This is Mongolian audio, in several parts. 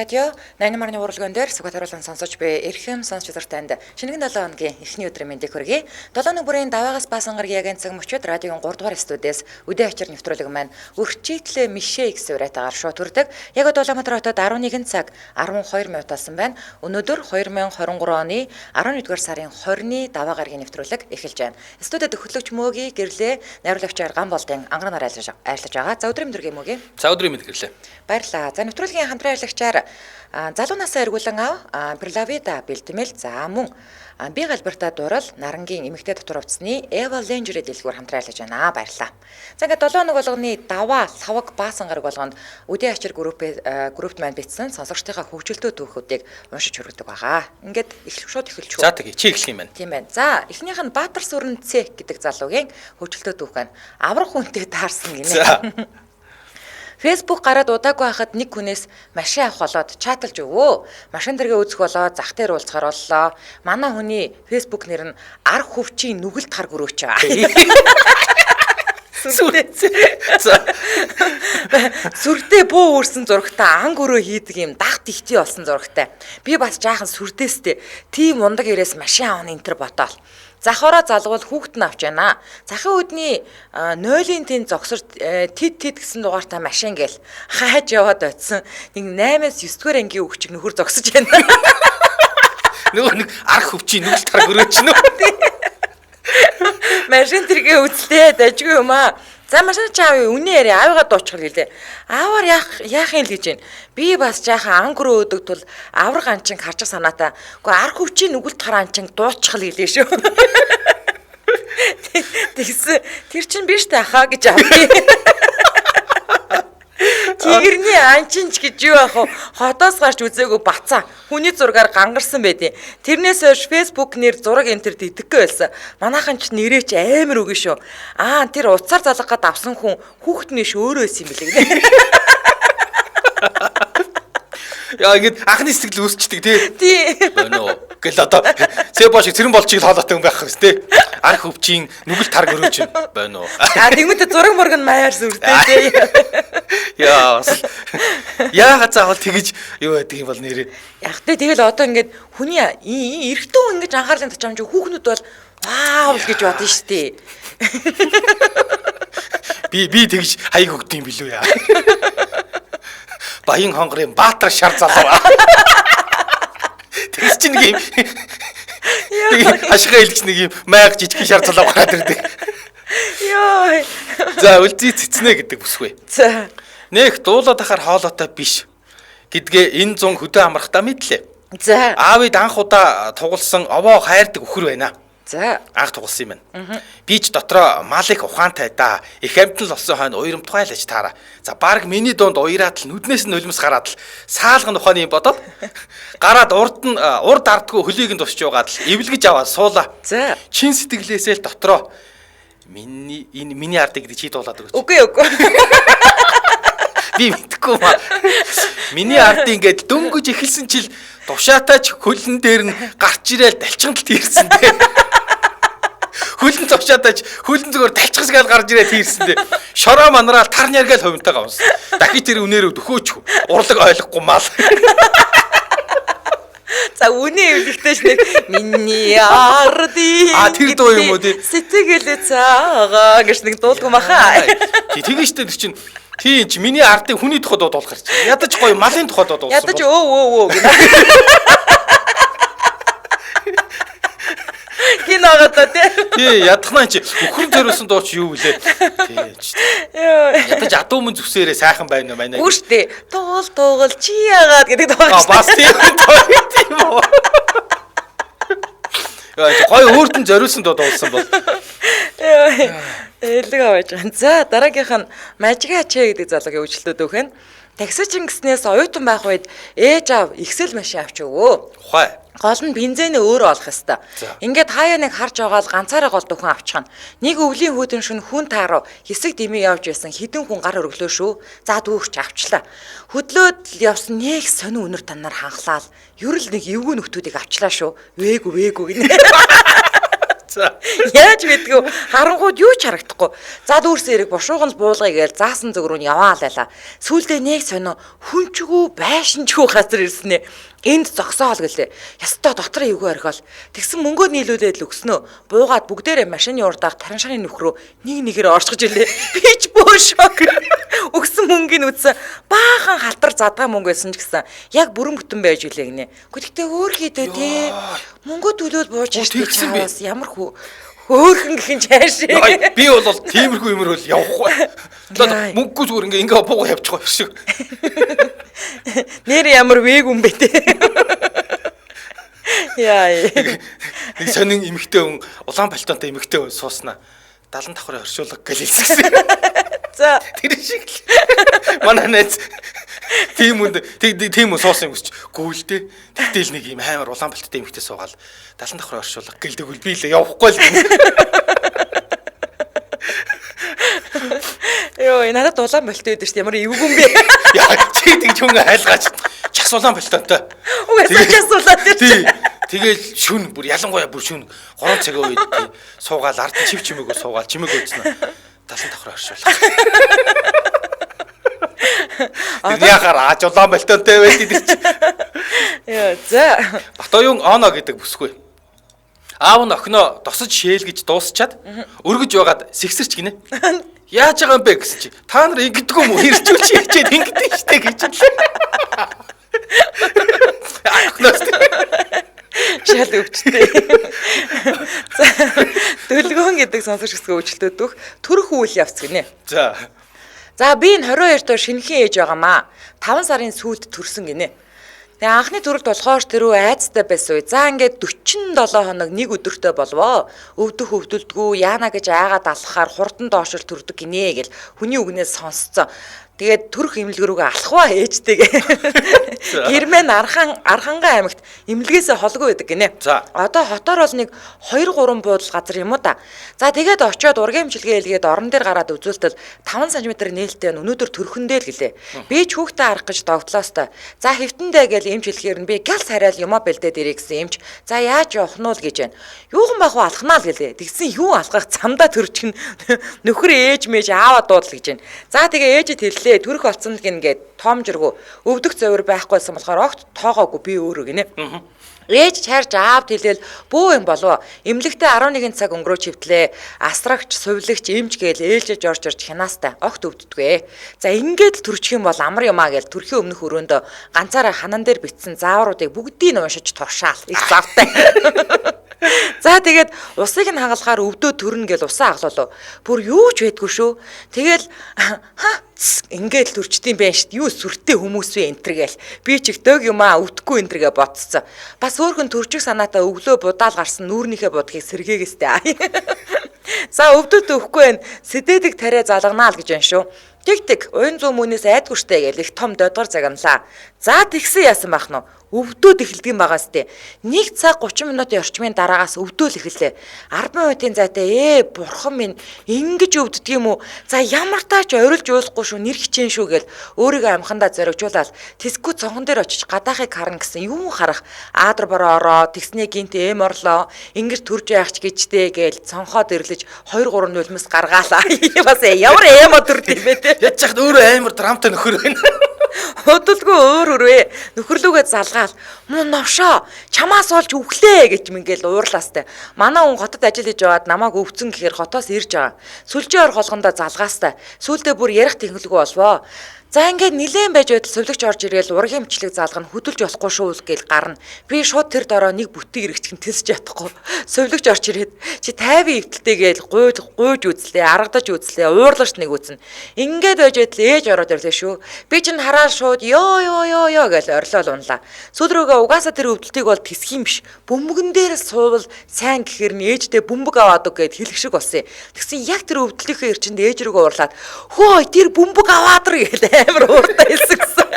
Радио 8-ны уралдаан дээр сүгэт харуулсан сонсож буй эрхэм сонсч танд шинэхэн 7 хоногийн эхний өдрийн мэндийг хүргэе. 7 өнөө бүрийн даваагаас баасан гаргийн агент цаг мөчид радиогийн 3 дугаар студиэс үдээ ачаар нэвтрүүлэг маань өрчийтлээ Мишэ X урайтаагаар шууд хүрдэг. Яг Улаанбаатар хотод 11 цаг 12 минут болсон байна. Өнөөдөр 2023 оны 11-р сарын 20-ны даваа гаргийн нэвтрүүлэг эхэлж байна. Студид хөтлөгч Мөөгийн гэрлээ найруулагчаар ган болдын ангараар айлж байгаа. За өдрийн мэдрэг Мөөгийн. За өдрийн мэдрэг гэрлээ. Баярлалаа. За нэвтрүүлгийн хамтран аялагчаар залуу насаа эргүүлэн ав Прилавида бэлтгэл за мөн би галбартаа дурал нарангийн эмэгтэй дотор хувцсны Эва Ленжерэ дэлгүүр хамтран айлж байна. Баярлалаа. За ингээд 7 хоног болгоны даваа лавг баасан гараг болгонд үдээ ачир группт маань бичсэн сонсогчдынхаа хөгжилтөө түүхүүдийг уншиж хүргэдэг байгаа. Ингээд шууд эхэлж шүү. За тэгээ чи эхлэх юм байна. Тийм байна. За эхнийх нь Баатар сүрэн Ц гэдэг залуугийн хөгжилтөө түүх байна. Аврах хүнтэй таарсан гинэ. Facebook гараад удаагүй байхад нэг хүнээс машин авах болоод чаталж өвөө. Машин дэргээ үзэх болоод зах дээр уулзахаар боллоо. Манай хүний Facebook нэр нь ар хөвчийн нүгэлт хар гөрөөч аа. Сүрдээ буу үрсэн зурагтаа ан гөрөө хийдэг юм дагт ихтэй болсон зурагтай. Би бас жаахан сүрдээстэй тийм ундаг ирээс машин авах энэ төр ботоол. Захаараа залгуул хүүхэд нь авч яана. Захын өдний 0-ын тэн зогсорт тед гэсэн дугаартай машин гээл хайж яваад очисон. Нэг 8-аас 9-р ангийн хүүхчиг нөхөр зогсож байна. Нөгөө нэг арх хөвчийн нүгэлт хар гөрөөч нөө. Машин тэргээ үзлээ дажгүй юм аа. За машин чаав үнэ яри аавыгаа дуучхал гэлээ. Аавар яах юм л гэж байна. Би бас жаахан ангөрөө өдөг тул авраг анчин харчих санаатай. Гэхдээ арх хөвчийн нүгэлт хар анчин дуучхал гэлээ шүү. Тэгсэн тэр чинь биш та хаа гэж авъя. Тигэрний анчинч гэж юу ах вэ? Хотоос гарч үзээгүй бацаа. Хүний зургаар гангарсан байдیں۔ Тэрнээс хойш Facebook нэр зураг энтер дидэггүй байсан. Манайхан ч нэрээч амар үгүй шүү. Тэр уцаар залгах гад авсан хүн хүүхдний ш өөрөө байсан юм билээ. Яа ингэж анхны сэтгэл үүсчдэг тий. Тий. Гэл одоо Сэбо шиг цэрэн болчиг хоолойтой хүн байх хэвчээ тий. Арх хөвчийн нүгэлт хар гөрөөч байна уу? Тэгмэд зураг моргон маяар сүртэй тий. Яа яагаад заавал тэгэж юу байдаг юм бол нэрээ. Яг тэгэл одоо ингээд хүний эрэгтэй хүн ингэж анхаарлын татчаамж хүүхнүүд бол вау гэж бодно шүү дээ. Би тэгж хаяг өгд юм билүү яа. Баян хонгорын Баатар шар залуу. Тэгс чи нэг юм. Ашигаа илгч нэг юм майг жижиг шар залуу гараад ирдэг. Йоо. За үлзий цэцнэ гэдэг бүсгүй. За. Нэх дуулаад ахаар хоолойтой биш гэдгээ энэ зун хөдөө амрахтаа мэдлээ. За. Аавыг анх удаа тугалсан овоо хайрдаг өхөр байна. За. Анх тугалсан юм байна. Би ч дотроо мал их ухаантай да. Их амтан л олсон хойно уйрамтгай л аж таараа. За баг миний дунд уйраад л нүднээс нь нулимс гараад л саалган ухааны юм бодоод гараад урд ардгүй хөлийг нь тусч яваад л эвлэгэж аваад суула. За. Чин сэтгэлээсээ л дотроо миний ардыг гэдэг чи дуулаад өгөөч. Үгүй. Би мэдхгүй маа. Миний ардын ингээд дөнгөж эхэлсэн чил тушаатаач хөлн дээр нь гарч ирээл далчганд тийрсэн дээ. Хөлн тушаатаач хөлн зүгээр далчгасгаал гарч ирээл тийрсэн дээ. Шороо манараал тар няргаал ховнтойгоо авсан. Дахиж тэр үнээрээ дөхөөч урлаг ойлгохгүй мал. За үнэ эвлэгтэй ш нэг миний арди. Тэр дуу юм уу тий? Сэтгэлээ цаагаа гэж нэг дуулдаг маха. Тэгэж тэр чинь тий чи миний ардын хүний тухайд дуулах хэрэг. Ядаж гоё малын тухайд дуулсан. Ядаж өө гэнэ. Киногоо тий. Ядахнаа чи өхрөн төрөөсөн дууч юу вүлээ. Тий. Ядаж адуу мөн зүсээрээ сайхан байна уу манай. Үгүй туул чи яагаад гэдэг дуу. Бас тийм үү. Гой өөртөө зориулсан дуу дуулсан бол. Элэг аваач. За дараагийнх нь Мажига Ачаа гэдэг залуугийн үйлчлэлүүд өгөх нь таксич ингэснээс оюутан байх үед ээж аав ихсэл машин авч өгөө. Ухаа. Гол нь бензинээ өөрөө олох ёстой. Ингээд хаяа нэг харж байгаа л ганцаараа гол дөхөн авчихна. Нэг өвлийн хүүдэн шүн хүн тааруу хэсэг дэмий явж байсан хідэн хүн гар өргөлөө шүү. За дүүрч авчлаа. Хөдлөөд явсан нэг сонин үнэр танаар ханхлаад ерөл нэг эвгүй нөхдүүдийг авчлаа шүү. Вээгүү гинэ. За. Яаж мэдгүй харангууд юу ч харагдахгүй. За дүүрсэн эрэг бушууган л буулгая гээл заасан зүг рүү яваа лайлаа. Сүүлдээ нэг сонио хүнчгүү байшинчгүй газар ирсэн ээ. Энд зогсоол гэлээ. Ястаа дотроо эвгүй орхиол. Тэгсэн мөнгөө нийлүүлээд л өгснөө. Буугаад бүгдээрээ машины урдаах тараншааны нөхрөө нэг нэгээр оршиж илээ. Би ч бөө шок. Өгсөн мөнгөний үтсэн баахан халдар задгаа мөнгө байсан ч гэсэн яг бүрэн бүтэн байж үлээ гинэ. Гэхдээ өөр хийдэ тий. Мөнгө төлөөд бууж тэгсэн би. Ямар хөө хөөхөн гэх юм чааш. Би бол тиймэрхүү юмэр бол явахгүй. Мөнгөгүй зүгээр ингээ буугаа явчих байх шиг. Нэр ямар вэг юм бэ те. Яа. Нэг сонин эмэгтэй хүн улаан пальтонтой эмэгтэй хүн сууснаа 70 давхрын оршуулга гэж хэлсэн. За Тэр шиг л. Манай найз тийм үн суусан юм гэж гүйлдэ. Тэгтэл нэг юм амар улаан пальтонтой эмэгтэй суугаал 70 давхрын оршуулга гэлдэг үл би л явахгүй л. Йоо, надад улаан болтой байдаг шүү дээ. Ямар эвгүй юм бэ? Яа, чи тэгж хүн айлгаач. Час улаан пальтонтой. Угаасаа час улаан тийм. Тэгэл шүн бүр ялангуяа бүр шүн 3 цагийн үед суугаал ард нь чив чимээгөө суугаал чимээг үйдсэн. 70 давхрын оршуулга. Яхаар ааж улаан пальтонтой байд идэж. Яа, за. Батоюун оно гэдэг бүсгүй. Аав нь охиноо досож шээлгэж дуусчаад өргөж байгаад сэгсэрч гинэ. Яаж байгаа юм бэ гэсэн чи та нар ингэдэггүй юм уу хэрчүүч хийчээд ингэдэж штэ гэж хэлээ. Шал өвчтэй. Төлгөөн гэдэг сонсогч хэсгээ үйлчлэлтүүд төрөх үйл явц гинэ. За. За би энэ 22 доор шинэхэн ээж байгаамаа. 5 сарын сүүлд төрсөн гинэ. Тэгээ анхны төрөлд болохоор тэрөө айцтай байсан үе. За ингээд 47 хоног нэг өдөртөө болвоо. Өвдөх өвдөлдгүү яана гэж айгаад алхахаар хурдан доошор төрдөг гинэ гэл хүний үгнээс сонсцсон. Тэгээд төрөх имлэг рүүгээ алхваа ээжтэйгээ. Герман Архангай аймагт имлэгээс холгүй байдаг гинэ. Одоо хотоор бол нэг 2-3 буудал газар юм уу да. За тэгээд очиод ургийн имчилгээ хийлгээд орон дээр гараад үзүүлтэл 5 см нээлттэй өнөөдөр төрхөндөө л гэлээ. Би ч хүүхдээ харах гэж догтлоостой. За хэвтэндээ гэл эмч хэлэхээр нь би гял царайл юмаа бэлдээд ирээ гэсэн эмч. За яаж явах нь уу гэж байна. Юухан байх уу алхнаа л гэлээ. Тэгсэн юу алхах цамдаа төрчихнө. Нөхөр ээж мэж ааваа дуудал гэж байна. За тэгээ ээжэд хэллээ. Төрөх болсон л гингээд тоомжиргүй өвдөх зовир байхгүйсэн болохоор огт тоогоогүй би өөрөө гинэ. Ээж чарж аавд хэлээл бөө юм болов. Имлэгтээ 11 цаг өнгөрөөж хөвтлээ. Асрагч, сувилагч, эмч гээл ээлжиж орж хянаастай огт өвддөггүй. За ингээд л төрчих юм бол амар юмаа гээл төрхийн өмнөх өрөөндөө ганцаараа ханан дээр битсэн заавруудыг бүгдийг нь уншиж туршаал. Их завтай. За тэгээд усыг нь хагалахаар өвдөө төрнө гэл усаа аглуулв. Бүр юу ч байдгүй шүү. Тэгэл ингээд л төрчдөм байх шүү. Юу сүртэй хүмүүс вэ энтэр гээл. Би ч их дөг юмаа өвдөхгүй энтергээ ботцсон. Бас өөрхөн төрчих санаатаа өглөө будаал гарсан нүүрнийхээ бодгийг сэргээгээстэй. За өвдөд өвхгүй байх сэдэдэг тариа залганаа л гэж байна шүү. Тэг уян зүүн мөнөөс айдгүй штэ гэл их том додгор загналаа. За тэгсэн яасан байх нь өвдөөд эхэлдэг юм байгаас тээ. 1 цаг 30 минутын орчмын дараагаас өвдөөл эхэллээ. 10 минутын зайтай бурхан минь ингэж өвддөг юм уу? За ямар таач орилж уулахгүй шүү нэр хичээн шүү гэл өөрийгөө амхандаа зоригжуулаад тэсгүү цонхон дээр очиж гадаахыг харна гэсэн юм харах. Аадар бороо ороо тэгснээ гинт орлоо. Ингэж төрж яах ч гэжтэй гээл цонхоод ирлэж 2-3 нулимс гаргаалаа. Бас ямар төрд юм бэ те. Яд чахд өөрөө амар драмтай нөхөр байна. Хөдөлгөө өөр нөхөрлөгөө залгаал муу новшоо чамаас олж өглөө гэж мингээл уурлаастай. Манай хүн хотод ажил хийж яваад намайг өвцөн гэхээр хотоос ирж байгаа. Сүлжээ ор холгондоо залгаастай. Сүүлдээ бүр ярих технологи болвоо. За ингээд нилээн байж байтал сувлагч орж ирээл ургийн эмчлэг заалга нь хөдөлж болохгүй шүү гэл гарна. Би шууд тэр дороо нэг бүтэн эргэцхэн тэлсэж ятахгүй. Сувлагч орж ирээд чи 50 эвдэлтэйгээл гуйж үзлээ, аргадаж үзлээ, уурлаж нэг үзнэ. Ингээд байж байтал ээж ороод ирлээ шүү. Би чинь хараад шууд ёо гэж орлол унлаа. Сүүл рүүгээ угаасаа тэр өвдөлтийг бол тэсэх юм биш. Бөмбөгөн дээр суувал сайн гэхэр нь ээждээ бөмбөг аваад үг гэд хэлэх шиг болсон. Тэгсэн яг тэр өвдөлтийнхээ эрчинд ээж рүүгээ уурлаад хөөе тэр бөмбөг аваад ир гэдэг амар ууртай хэлсэн.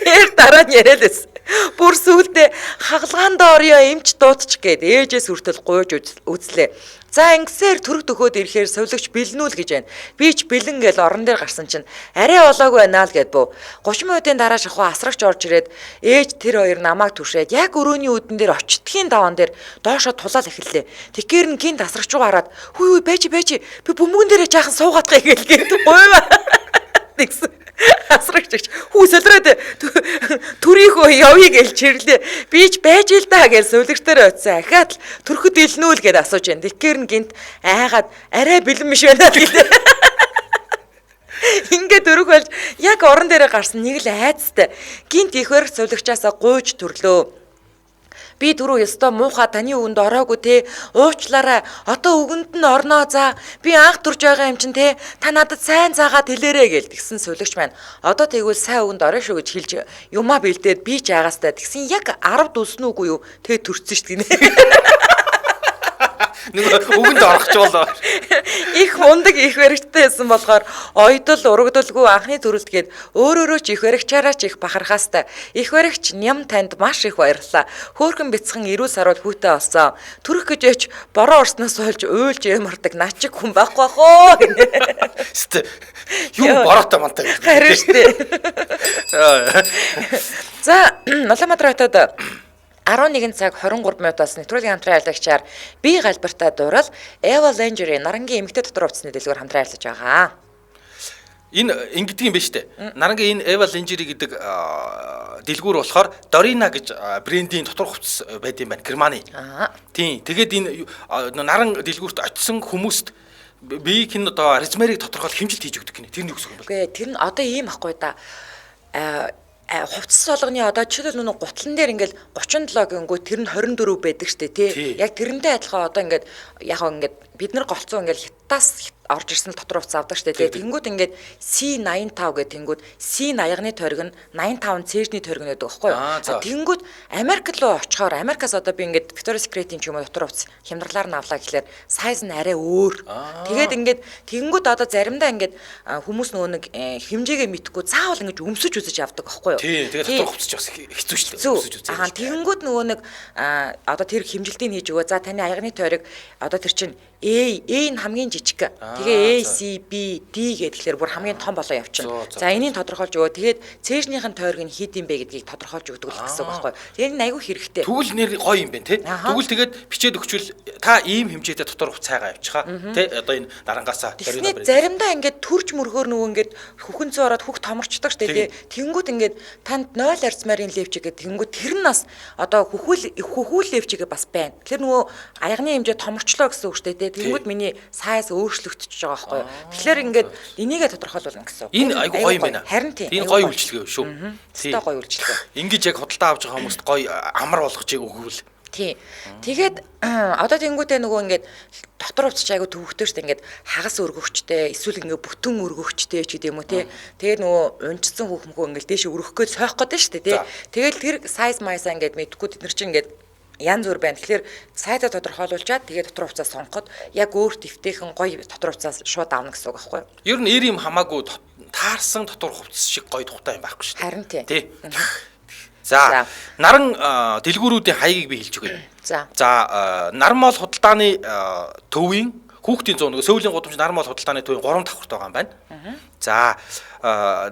Эрт дараа нь яриад байсан. Бүр сүултээ хагалгаанд орё эмч дуутч гээд ээжээс хүртэл гуйж үзлээ. За ингэсээр төрөг төхөөд ирэхээр совлогч бэлнүүл гэж байна. Би ч бэлэн гээл орон дээр гарсан чинь арай болоогүй байна л гэд бөө. 30 минутын дараа шахуу асрагч орж ирээд ээж тэр хоёр намайг түшээд яг өрөөний үдэн дээр очтгийн даван дээр доошо тулаал эхэллээ. Тэгэхээр нь гинт асрагч руу хараад хүй байж би бөмбөгөн дээрээ жаахан суугаадгаа гээл гуйва. Тэгсэн. Асрагч хүү солироод төрийнхөө явъя гэж чирлээ. Би ч байж л да гэж сувлагчтаар очисан. Ахаад л төрөхөд илнүүл гэд асууж байна. Тэгэхээр нь гинт айгаад арай бэлэн биш байна гэлээ. Ингээд өрөх болж яг орон дээрээ гарсан нэг л айцтай. Гинт их барих сувлагчаасаа гуйж төрлөө. Би түрүү ёстой муухай таны үгэнд ороогүй те уучлаарай. Одоо үгэнд нь орноо за. Би анх турж байгаа юм чин те. Та надад сайн заагаад хэлээрэй гээл тэгсэн сувлагч маань. Одоо тэгвэл сайн үгэнд орно шүү гэж хэлж юмаа бэлдээд би ч ягаастай тэгсэн яг 10 дүүснүүгүй юу. Тэгээ төрсөн шүү дээ. Нэг үгэнд орохч болоо. Их мундаг их баригчтайсэн болохоор ойдол урагдулгүй анхны төрөлтгээд өөрөөрөө ч их баригчаараа ч их бахархаастай. Их баригч ням танд маш их баярлалаа. Хөөхөн бяцхан эрүүл саруул хүүтэй олсон. Төрөх гэж яч бороо орсноос болж уйлж ямардаг начиг хүн байхгүй бахоо. Стэ. Юу бороотой мантай. Харин штэ. За Улаанбаатар хотод 11 цаг 23 минутаас нэвтрүүлгийн хамтран айлгчаар би галбартаа дуурал Eva Lingerie нарангийн эмэгтэй дотор хувцсны дэлгүүр хамтран айлж байгаа. Энэ ингэдэг юм байна шүү дээ. Нарангийн энэ Eva Lingerie гэдэг дэлгүүр болохоор Dorina гэж брендийн дотор хувцс байд юм байна. Германы. Тийм. Тэгээд энэ наран дэлгүүрт очисон хүмүүст биеийг нь одоо резюмерийг тодорхойлох хэмжилт хийж өгдөг гинэ. Тэр нь юу гэсэн юм бэ? Үгүй тэр нь одоо ийм ахгүй да. Хувцас болгоны одоо жишээлбэл нүг гутлан дээр ингээл 37 гингүү тэр нь 24 байдаг штэ тий. Яг тэрнтэй адилхан одоо ингээд яг ингээд бид нар голцоо ингээл хятадаас орж ирсэн дотор хувцас авдаг штэ тий. Тэнгүүд ингээд C85 гэх тэнгүүд C80-ны тойрог нь 85 цээжний тойрог нэдэг байхгүй юу? Тэнгүүд Америк руу очихоор Америкаас одоо би ингээд Victoria's Secret-ийн ч юм уу дотор хувцас хямдралаар нь авлаа гэхлээр сайз нь арай өөр. Тэгээд ингээд тэнгүүд одоо заримдаа ингээд хүмүүс нөгөө нэг хэмжээгээ мэдхгүй заавал ингээд өмсөж үзэж авдаг байхгүй юу? Тий, тэгээд дотор хувцас жоос хэцүү шүү дээ. Өмсөж үзэж. Тэнгүүд нөгөө нэг одоо тэр хэмжилтийг хийж өгөө. За таны аягны тойрог одоо тэр чинь A нь хамгийн жижиг. Тэгээ A, C, B, D гэхлээр бүр хамгийн том болоо явчихна. За энийг тодорхойлж өгөө. Тэгээд цээжнийхэн тойрог нь хэд юм бэ гэдгийг тодорхойлж өгдөг л гэсэн үг байхгүй юу? Тэгээд энэ айгүй хэрэгтэй. Тэгвэл нэр гоё юм байна те. Тэгвэл тэгээд бичээд өгчвөл та ийм хэмжээтэй дотор хувцаагаа авчихаа те. Одоо энэ дарангаасаа заримдаа ингээд төрж мөргөөр нөгөө ингээд хөхөнцөө ороод хөх томорчдаг штэ тий. Тэнгүүд ингээд танд 0 арцмарын левч гэдэг тэнгүүд тэр нь бас одоо хөхүүл левч гэдэг бас байна. Тэгэхээр нөгөө аягны хэмжээ томорчлоо гэсэн үг штэ тий. Тэнгүүд миний сайз өөрчлөгдөж байгаа байхгүй юу. Тэгэхээр ингээд энийгээ тодорхойлуулна гэсэн. Энэ айгүй гоё юм байна. Харин тийм. Энэ гоё үйлчлэгээ шүү. Тийм гоё үйлчлэгээ. Ингэж яг худалдаа авч байгаа хүмүүст гоё амар болгож өгвөл. Тийм. Тэгээд одоо тэнгүүтээ нөгөө ингээд дотор хувцч айгу төвөгтэй штэ ингээд хагас өргөгчтэй эсвэл ингээд бүтэн өргөгчтэй ч гэдэг юм уу тий. Тэгээд нөгөө унжсан хүүхмхөө ингээд дээш өргөх гэж сойх гэдэг штэ тий. Тэгэл тэр сайз майсаа ингээд мэдхгүй тэд нар чинь ингээд янз бүр байна. Тэгэхээр сайдаа тодорхойлуулчаад тэгээд дотор хувцас сонгоход яг өөр твтэйхэн гоё дотор хувцас шууд авна гэсэн үг байхгүй юу? Ер нь эр юм хамаагүй таарсан дотор хувцас шиг гоё тухтай юм байхгүй шүү дээ. Харин тий. За наран дэлгүүрүүдийн хаягийг би хэлж өгье. За наран мол худалдааны төвийн хүүхдийн 100 нөгөө сөүлийн гудамж наран мол худалдааны төвийн 3 давхарт байгаа юм байна. За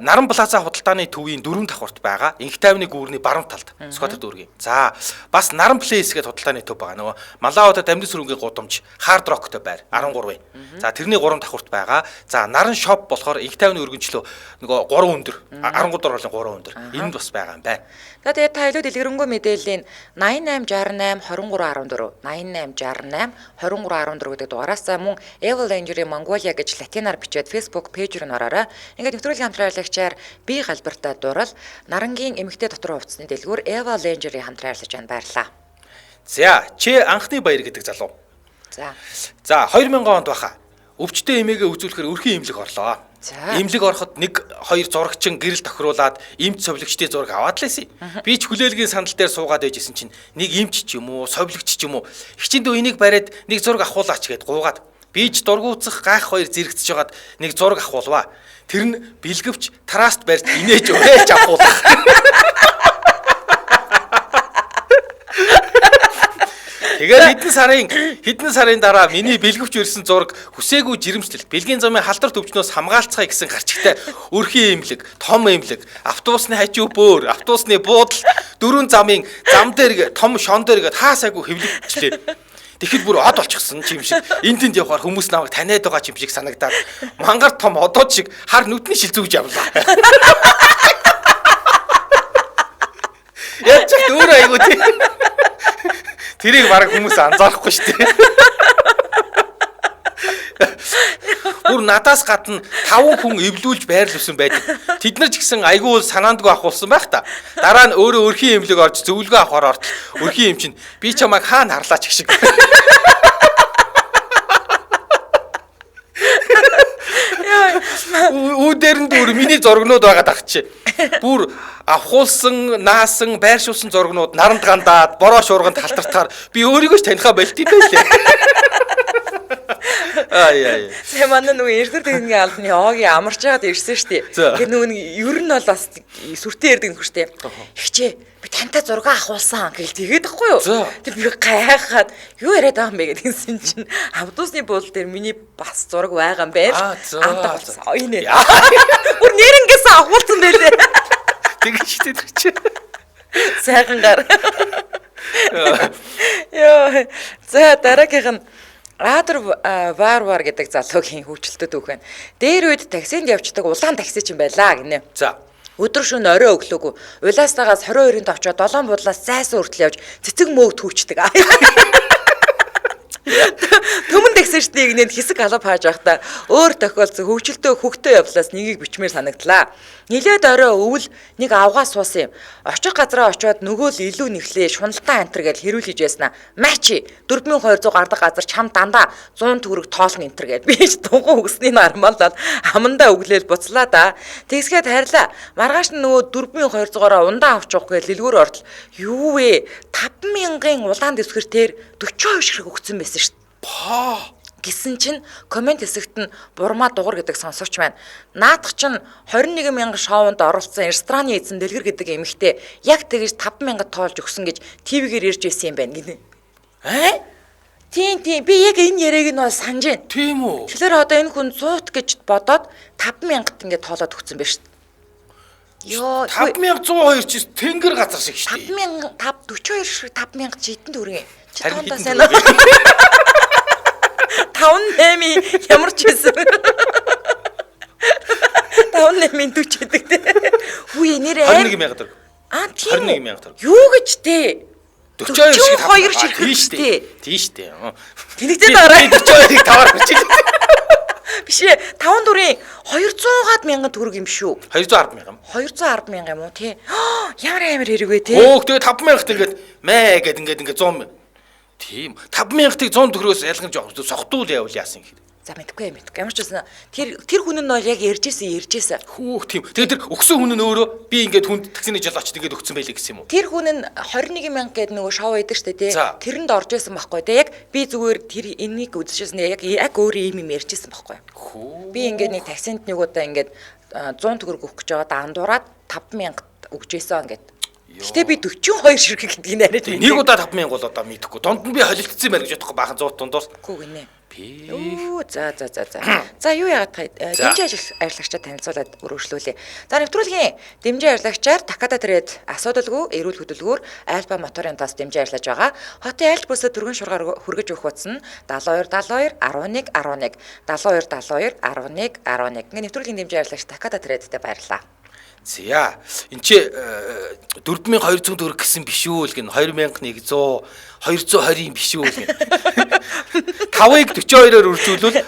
Наран Плаза худалдааны төвийн 4 давхарт байгаа. Инх тайвны гүүрний баруун талд Скватер дүүргийн. За бас Наран Плейс гэдэг худалдааны төв байгаа. Нөгөө Малауда Дамжин сүрэнгийн гудамж Хард Роктой байр 13. За тэрний 3 давхарт байгаа. За Наран шоп болохоор инх тайвны өргөнчлөө нөгөө 3 өндөр 13 доролын 3 өндөр. Энд бас байгаа юм байна. За тэгээд та илүү дэлгэрэнгүй мэдээллийн 8868 2314 8868 2314 гэдэг дугаараас мөн Eva Lingerie Mongolia гэж латинаар бичээд Facebook пэйж рүү ороорой. Ингээд нэвтрүүлгийн хамтран аялагчаар би галбартаа дуурал нарангийн эмэгтэй дотор хувцсны дэлгүүр Eva Lingerie хамтран аярлаж байна. Баярлалаа. За, чи анхны баяр гэдэг залуу. За 2000 онд баха. Өвчтөе эмээгээ үзүүлэхээр өрхийн имлэг орлоо. Имлэг ороход 1-2 зурагчин гэрэл тохируулаад эмч совлогчдын зураг аваад л байсан. Би ч хүлээлгийн сандал дээр суугаад байжсэн чинь нэг эмч ч юм уу, совлогч ч юм уу хичээндөө энийг бариад нэг зураг авахуулаач гэд гуугаад би ч дургуутсах гайх хоёр зэрэгцэж жагаад нэг зураг авахуулваа. Тэр нь бэлгэвч траст барьж инээж өгөөч авахуулах. хэдэн сарын дараа миний бэлгэвч ирсэн зураг хүсээгүй жирэмслэлт, бэлгийн замын халдвар төвчнөөс хамгаалцгаая гэсэн гарчигтай өрхийн имлэг, том имлэг, автобусны хажуу бөөр, автобусны буудал, дөрвөн зам дээр том шон дээр хаасайгүй хэвлэгчлээ. Тэгэхэд бүр од болчихсон юм шиг энд тэнд явахаар хүмүүс намайг таниад байгаа юм шиг санагдаад мангар том одоод шиг хар нүдний шил зүгж явлаа. Яач ч өөр айгуу тий. Тэрийг бараг хүмүүс анзаарахгүй шүү дээ. Бүр надаас гадна 5 хүн эвлүүлж байрлуулсан байдаг. Тэд нар ч гэсэн айгүй санаандгүй ахуулсан байх та. Дараа нь өөрөө өрхийн эмнэлэг орж зөвлөгөө авахаар ортол өрхийн эм чинь би чамайг хаана харлаач гэх шиг. Үүдээр нь бүр миний зургнууд байгаад ах чи. Бүр авахулсан, наасан, байршуулсан зургнууд наранд гандаад, бороо шуурганд халтартахаар би өөрийгөө ч танихаа болт юм байлээ. Ай. Тэ манай нөгөө эрдэр техникийн албаны оогийн амарч байгаад ирсэн шүү дээ. Тэгэхээр нөгөө ер нь бол бас сүртэй ярддаг нөхөр шүү дээ. Ихчээ би тантай зураг авахулсан гэл тэгээд байхгүй юу? Тэг би гайхаад юу яриад байгаа юм бэ гэдгийгсэн чинь автобусны буудлын дээр миний бас зураг байгаа юм байна. Амтаа болсон. Ойнэ. Бүр нэрэнгээс авахулсан байлээ. Тэгэж шидэдэг чи. Сайхан гар. Яа. За дараагийнх нь Радер варвар гэдэг залуугийн хөвчлөлтөд үг байна. Дээр үед таксинд явцдаг улаан такси ч юм байлаа гинэ. За. Өдөр шөнө орой өглөөгүй. Улаастаагаас 22-нд очоод 7 буудлаас зайсан хүртэл явж цэцэг мөөг түүчдэг. Төмөн таксистыг нэт хэсэг алав хааж байхдаа өөр тохиолдсон хөвчлөлтөө хөгтөө явлаас нэгийг бичмээр санагдлаа. Нилээд орой өвөл нэг авгаа суусан юм. Очих газараа очоод нөгөө л илүү нэхлээ шуналтаа антер гэж хэрүүл хийж байснаа. Мачи 4200 гардаг газар чам дандаа 100 төгрөг тоолно антер гэд би ч дунгуй өгсний нармалаад амандаа өглөөл буцлаа да. Тэгсгээд харьлаа. Маргааш нь нөгөө 4200-аараа ундаа авчих гэж лэлгүүр ортол. Юу вэ? 5000-ын улаан дэвсгэртээр 42 ширхэг өгсөн байсан шүү дээ. Гэсэн чинь комент хэсэгт нь бурмаа дугар гэдэг сонсогч байна. Наадах чинь 21000 шоунд оролцсон рестораны эзэн дэлгэр гэдэг эмэгтэй яг тэгж 5000 тоолж өгсөн гэж ТV-гээр ирж байсан юм байна гинэ. Тийм би яг энэ яриаг нь бол санаж байна. Тийм үү. Тэгэхээр одоо энэ хүн 100 гэж бодоод 5000-т ингээд тоолоод өгсөн байна шүү дээ. Йоо 5102 чи тэнгэр газар шиг шүү дээ. 42 шиг 5000 чи хэдэн төгрөг юм? Чи Харин тоондоо хэдэн сайн. 5-8 ямар ч байсан. 5-8 40 гэдэг те. Үе нэрээ 21000 төгрөг. Тийм. 21000 төгрөг. Юу гэж те? 42 шиг тийм шүү дээ. Тийм шүү дээ. Тэнэгтэй дараа 42-ыг таваар бичиж. биш ээ 5 400-аад мянган төгрөг юм шүү. 210,000 юм. 210,000 юм уу тий? Ямар хэрэг вэ тий? Тэгээ 50,000-т ингээд мэ гэд ингээд 100,000. Тийм. 50,000-ыг 100 төгрөгөөс ялгамж авах сохтуул явуул яасан хэрэг. За мэдгүй. Ямар ч байсан тэр хүн нь бол яг ярьжсэн. Хүүх тийм. Тэгээ тэр өгсөн хүн нь өөрөө би ингээд хүнд таксины жил очиж ингээд өгсөн байлээ гэсэн юм уу? Тэр хүн нь 21,000 гээд нөгөө шоу хийдэг штэ тий. Тэрэнд орж исэн байхгүй тий. Яг би зүгээр тэр энийг үзчихсэн яг өөрөө юм ярьжсэн байхгүй. Би ингээд нэг таксинд нэг удаа ингээд 100 төгрөг өгөх гэж байгаа даандуураад 5,000 өгч исэн ингээд. Гэтэ би 42 ширхэг гэдгийг яриад байна. Нэг удаа 5,000 бол одоо мэдхгүй. Донд нь би холилдсон байна гэж бодохгүй баахан 100 дундуур. Үгүй гинэ. Би. За. За юу яагаад дэмжин ажиллагчаа танилцуулаад өргөжлүүлээ. За нэвтрүүлгийн дэмжин ажиллагчаар Такада Трейд асуудалгүй эрүүл хөдөлгүүр Альпа моторын тас дэмжин ажиллаж байгаа. Хотын айлч бүсэд түргэн шургаар хүргэж өгөх утас нь 72 11 11 72 11 11. Ингээ нэвтрүүлгийн дэмжин ажиллагч Такада Трейдтэй баярлалаа. За энэ чи 4200 төгрөг гэсэн биш үү л гэн 2100 220 биш үү л гэн 5-ыг 42-оор үржүүлвэл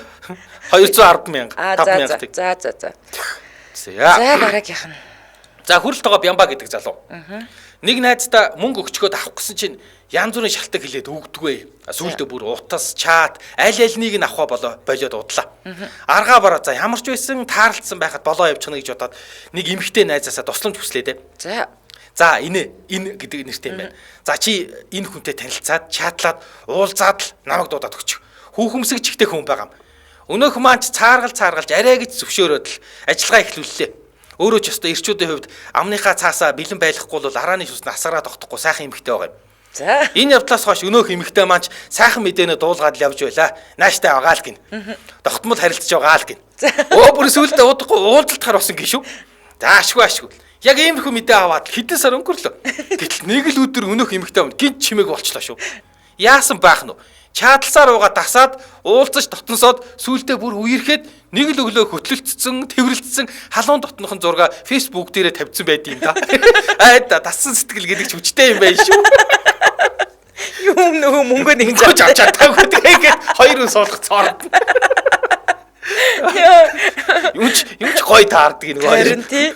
210,000 5,000. За. За дараагийнх нь. За хүрэлт байгаа Бямба гэдэг залуу. Нэг найздаа мөнгө өгчгөөд авах гэсэн чинь янз бүрийн шалтгаан хэлээд өгдөггүй. Сүүлдээ бүр утас, чат, аль альнийг нь авах болоод удлаа. Аргаа бараа за ямар ч байсан таарлцсан байхад болоо явчихна гэж бодоод нэг эмэгтэй найзаасаа тусламж хүслээ дээ. За энэ гэдэг нэртэй юм байна. За чи энэ хүнтэй танилцаад чатлаад уулзаад л намайг дуудаад өгч. Хүүхэмсэг чихтэй хүн байгаа юм. Өнөөх маань ч цааргалж арай гэж зөвшөөрөөд л ажиллагаа эхлүүллээ. Өөрөө ч ёстой эрчүүдийн хувьд амныхаа цаасаа бэлэн байхгүй бол арааны шүсний асараа тогтохгүй сайхан эмэгтэй байгаа юм. За. Энэ явдлаас хойш өнөөх эмэгтэй маань сайхан мэдээнэ дуулгаад л явж байлаа. Нааштай байгаа л гин. Тогтмол харилцаж байгаа л гин. Оо бүр сүултээ удахгүй уулзалтахаар болсон гişүү. За ашгүй. Яг иймэрхүү мэдээ аваад хэдэн сар өнгөрлөө. Гэтэл нэг л өдөр өнөөх эмэгтэй маань гинт чимээг болчлоо шүү. Яасан байх нь вэ? Чааталсаар уугаа тасаад уулзаж дотносоод сүултээ бүр үерхэд нэг л өглөө хөтлөлтсөн, тэрвэрлэлтсэн халуун дотнохын зураг Facebook дээрээ тавьсан байдığım да. Айда тассан сэтгэл гэдэг ч хүчтэй юм байна шүү. Юу нөө мөнгө нэг Гож авч чадаагүй тэгээд хоёр ус болох цоорд. Юу ч гоё таардаг нэг харин тий.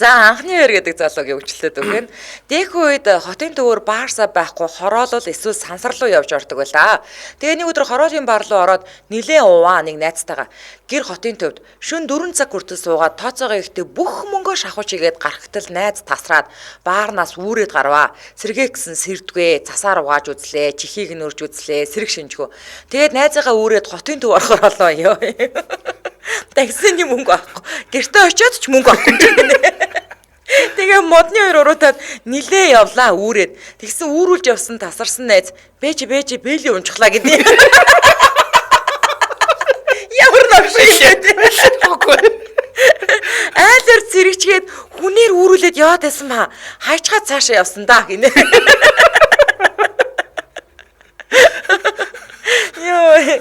За анхны хоёр гэдэг залуугийн өвчлөлөд өгөн. Дээхүү үед хотын төвөр баарсаа байхгүй хороолол эсвэл сансар руу явж ордог байлаа. Тэгээ нэг өдөр хороолын бар руу ороод нилээн уваа нэг найзтайгаа гэр хотын төвд шөнө 4 цаг хүртэл суугаад тооцоогоо ихтэй бүх мөнгөө шахууч игээд гарахтал найз тасраад баарнаас үүрээд гарваа. Сэргээ гисэн сэрдгээ, засаар угааж үзлээ, чихийг нь өрж үзлээ, сэрэг шинжгөө. Тэгээд найзаагаа үүрээд хотын төв орохоор болоо ёо. Таксиний мөнгө авахгүй. Гэртээ очиод ч мөнгө авахгүй юм. Тэгээ модны хоёр уруудаад нилээ явлаа үүрээд. Тэгсэн үүрүүлж явсан тасарсан найз бэж бэли унчглаа гэдэг. Ямар навшигтэй. Айлэр зэрэгчгээд хүнээр үүрүүлээд яваад байсан ба хайчгаад цаашаа явсан да гинэ. Йоо.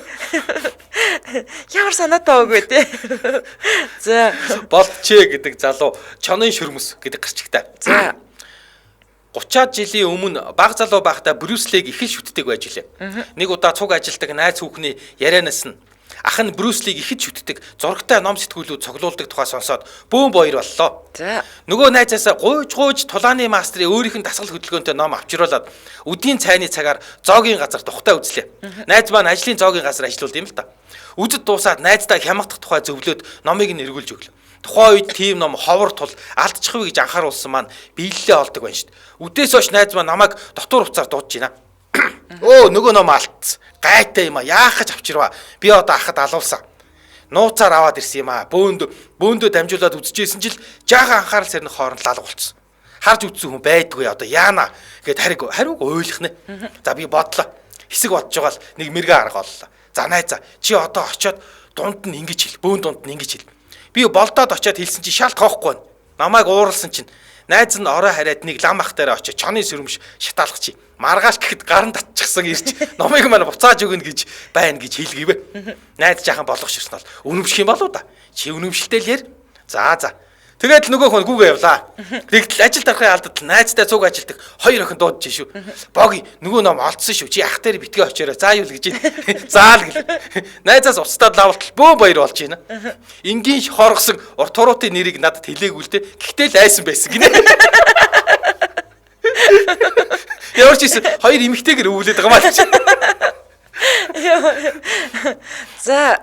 Ямар санаатай өгөө те. За. Болчээ гэдэг залуу чонын шөрмөс гэдэг гарчигтай. За. 30-аад жилийн өмнө баг залуу байхдаа Брюс Лиг их л шүтдэг байж лээ. Нэг удаа цуг ажилдаг найз хүүхний ярианаас нь ах нь Брюс Лиг их л шүтдэг зурагтай ном сэтгүүлүүд цуглуулдаг тухай сонсоод бөөм боёр боллоо. За. Нөгөө найзаасаа гуйж тулааны мастрын өөрийнх нь дасгал хөдөлгөөнтэй ном авчруулад өдийн цайны цагаар зоогийн газар тухтай үзлээ. Найз маань ажлын зоогийн газар ажиллаулд юм л та. Үзэд дуусаад найздаа хямгдах тухай зөвлөд номыг нь эргүүлж өглөө. Тухайн үед тийм ном ховор тул алдчих вэ гэж анхааруулсан маань биелэлээ олдог байна шүү дээ. Үдээс хойш найз маань намайг дотор уцаар дуудаж байна. Өө нөгөө ном алдсан. Гайтай юм а. Яахаж авчирваа. Би одоо ахад алуулсан. Нууцаар аваад ирсэн юм а. Бөөндөө дамжуулаад үзчихсэн чил жаахан анхаарал сэрнэх хооронд лалга болцсон. Харж үзсэн хүн байдгүй одоо яана гэд хариуг ойлгох нэ. За би бодлоо. Хэсэг бодож байгаа л нэг мэрэгэн арга оллоо. За найзаа чи одоо очиод дунд нь ингэж хэл. Бөөн дунд нь ингэж хэл. Би болдоод очиод хэлсэн чи шал тоохгүй байна. Намайг ууралсан чинь найз нь орой хараад нэг лам ах дээр очиж чоны сэрэмш шатаалах чи. Маргааш гэхэд гарын татчихсан ирж номыг маань буцааж өгнө гэж байна гэж хэлгээвэ. Найз жаахан болгох ширсэн бол үнэмших юм болоо да. Чи үнэмшилтэй л яар. За. Тэгээд л нөгөө хүн гүүгээ явлаа. Тэгтэл ажил дарахын алдад найзтай цуг ажилдаг хоёр охин дуудаж шүү. Боги нөгөө ном олдсон шүү. Чи ах дээр битгий очоорой. Заа юу л гэж. Заал гэл. Найзаас уцтаад лавтал бөө баяр болж байна. Энгийн хоргосон урт туруутын нэрийг надад хэлээгүй л дээ. Гэхдээ л айсан байсан гинэ. Ямар ч юм хоёр эмэгтэйгэр өвлөд байгаа маа. За